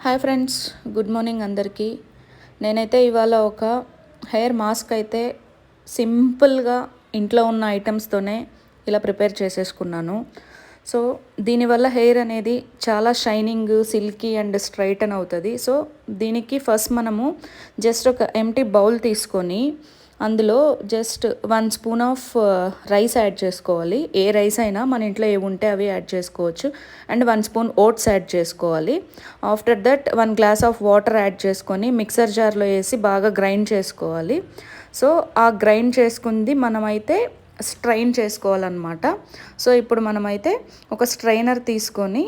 Hi friends, good morning అందరికీ. నేనైతే ఇవాళ ఒక హెయిర్ మాస్క్ అయితే సింపుల్గా ఇంట్లో ఉన్న ఐటమ్స్తోనే ఇలా ప్రిపేర్ చేసేసుకున్నాను. సో దీనివల్ల హెయిర్ అనేది చాలా షైనింగ్, సిల్కీ అండ్ స్ట్రైటన్ అవుతుంది. సో దీనికి ఫస్ట్ మనము జస్ట్ ఒక ఎంటీ బౌల్ తీసుకొని అందులో just 1 spoon of rice add చేసుకోవాలి. ఏ రైస్ అయినా మన ఇంట్లో ఏవి ఉంటే అవి యాడ్ చేసుకోవచ్చు. అండ్ 1 స్పూన్ ఓట్స్ యాడ్ చేసుకోవాలి. After that 1 glass of water add చేసుకొని మిక్సర్ జార్లో వేసి బాగా గ్రైండ్ చేసుకోవాలి. సో ఆ గ్రైండ్ చేసుకుంది మనమైతే స్ట్రైన్ చేసుకోవాలన్నమాట. సో ఇప్పుడు మనమైతే ఒక స్ట్రైనర్ తీసుకొని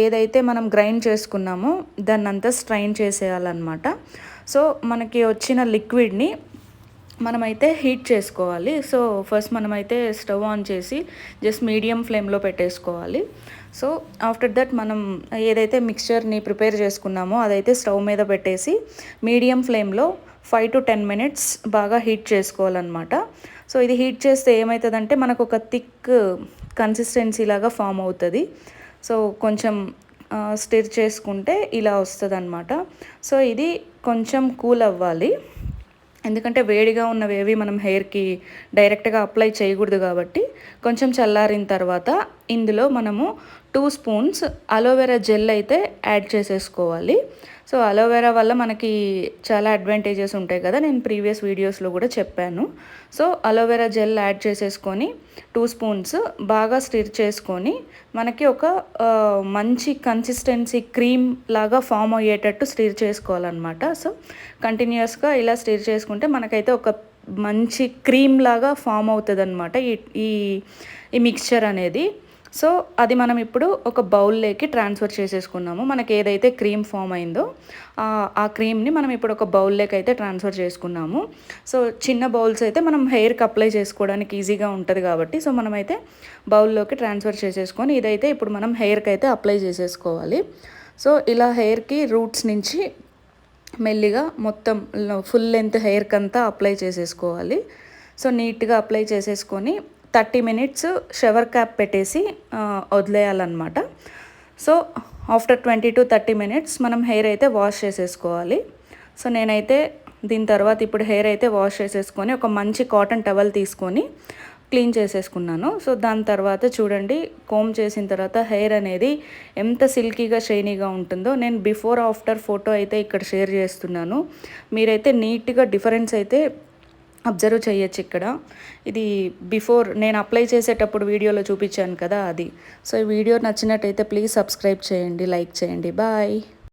ఏదైతే మనం గ్రైండ్ చేసుకున్నామో దాన్ని అంతా స్ట్రైన్ చేసేయాలన్నమాట. సో మనకి వచ్చిన లిక్విడ్ని మనమైతే హీట్ చేసుకోవాలి. సో ఫస్ట్ మనమైతే స్టవ్ ఆన్ చేసి జస్ట్ మీడియం ఫ్లేమ్లో పెట్టేసుకోవాలి. సో ఆఫ్టర్ దట్ మనం ఏదైతే మిక్స్చర్ని ప్రిపేర్ చేసుకున్నామో అదైతే స్టవ్ మీద పెట్టేసి మీడియం ఫ్లేమ్లో 5 to 10 minutes బాగా హీట్ చేసుకోవాలన్నమాట. సో ఇది హీట్ చేస్తే ఏమవుతుందంటే మనకు ఒక థిక్ కన్సిస్టెన్సీ లాగా ఫామ్ అవుతుంది. సో కొంచెం స్టిర్ చేసుకుంటే ఇలా వస్తుంది అనమాట. సో ఇది కొంచెం కూల్ అవ్వాలి, ఎందుకంటే వేడిగా ఉన్నవేవి మనం హెయిర్కి డైరెక్ట్గా అప్లై చేయకూడదు. కాబట్టి కొంచెం చల్లారిన తర్వాత ఇందులో మనము 2 స్పూన్స్ అలోవెరా జెల్ అయితే యాడ్ చేసేసుకోవాలి. సో అలోవెరా వల్ల మనకి చాలా అడ్వాంటేజెస్ ఉంటాయి కదా, నేను ప్రీవియస్ వీడియోస్లో కూడా చెప్పాను. సో అలోవెరా జెల్ యాడ్ చేసేసుకొని 2 స్పూన్స్ బాగా స్టిర్ చేసుకొని మనకి ఒక మంచి కన్సిస్టెన్సీ క్రీమ్ లాగా ఫామ్ అయ్యేటట్టు స్టిర్ చేసుకోవాలన్నమాట. సో కంటిన్యూస్గా ఇలా స్టిర్ చేసుకుంటే మనకైతే ఒక మంచి క్రీమ్ లాగా ఫామ్ అవుతుంది అనమాట ఈ మిక్స్చర్ అనేది. సో అది మనం ఇప్పుడు ఒక బౌల్లోకి ట్రాన్స్ఫర్ చేసేసుకున్నాము. మనకి ఏదైతే క్రీమ్ ఫామ్ అయిందో ఆ క్రీమ్ని మనం ఇప్పుడు ఒక బౌల్లోకి అయితే ట్రాన్స్ఫర్ చేసుకున్నాము. సో చిన్న బౌల్స్ అయితే మనం హెయిర్కి అప్లై చేసుకోవడానికి ఈజీగా ఉంటుంది కాబట్టి సో మనమైతే బౌల్లోకి ట్రాన్స్ఫర్ చేసేసుకొని ఇదైతే ఇప్పుడు మనం హెయిర్కి అయితే అప్లై చేసేసుకోవాలి. సో ఇలా హెయిర్కి రూట్స్ నుంచి మెల్లిగా మొత్తం ఫుల్ లెంత్ హెయిర్కి అంతా అప్లై చేసేసుకోవాలి. సో నీట్గా అప్లై చేసేసుకొని 30 minutes షవర్ క్యాప్ పెట్టేసి వదిలేయాలన్నమాట. సో ఆఫ్టర్ 20 to 30 minutes మనం హెయిర్ అయితే వాష్ చేసేసుకోవాలి. సో నేనైతే దీని తర్వాత ఇప్పుడు హెయిర్ అయితే వాష్ చేసేసుకొని ఒక మంచి కాటన్ టవల్ తీసుకొని క్లీన్ చేసేసుకున్నాను. సో దాని తర్వాత చూడండి, కోమ్ చేసిన తర్వాత హెయిర్ అనేది ఎంత సిల్కీగా షైనీగా ఉంటుందో నేను బిఫోర్ ఆఫ్టర్ ఫోటో అయితే ఇక్కడ షేర్ చేస్తున్నాను. మీరైతే నీట్గా డిఫరెన్స్ అయితే అబ్జర్వ్ చేయొచ్చు ఇక్కడ. ఇది బిఫోర్ నేను అప్లై చేసేటప్పుడు వీడియోలో చూపించాను కదా అది. సో ఈ వీడియో నచ్చినట్టయితే ప్లీజ్ సబ్స్క్రైబ్ చేయండి, లైక్ చేయండి. బాయ్.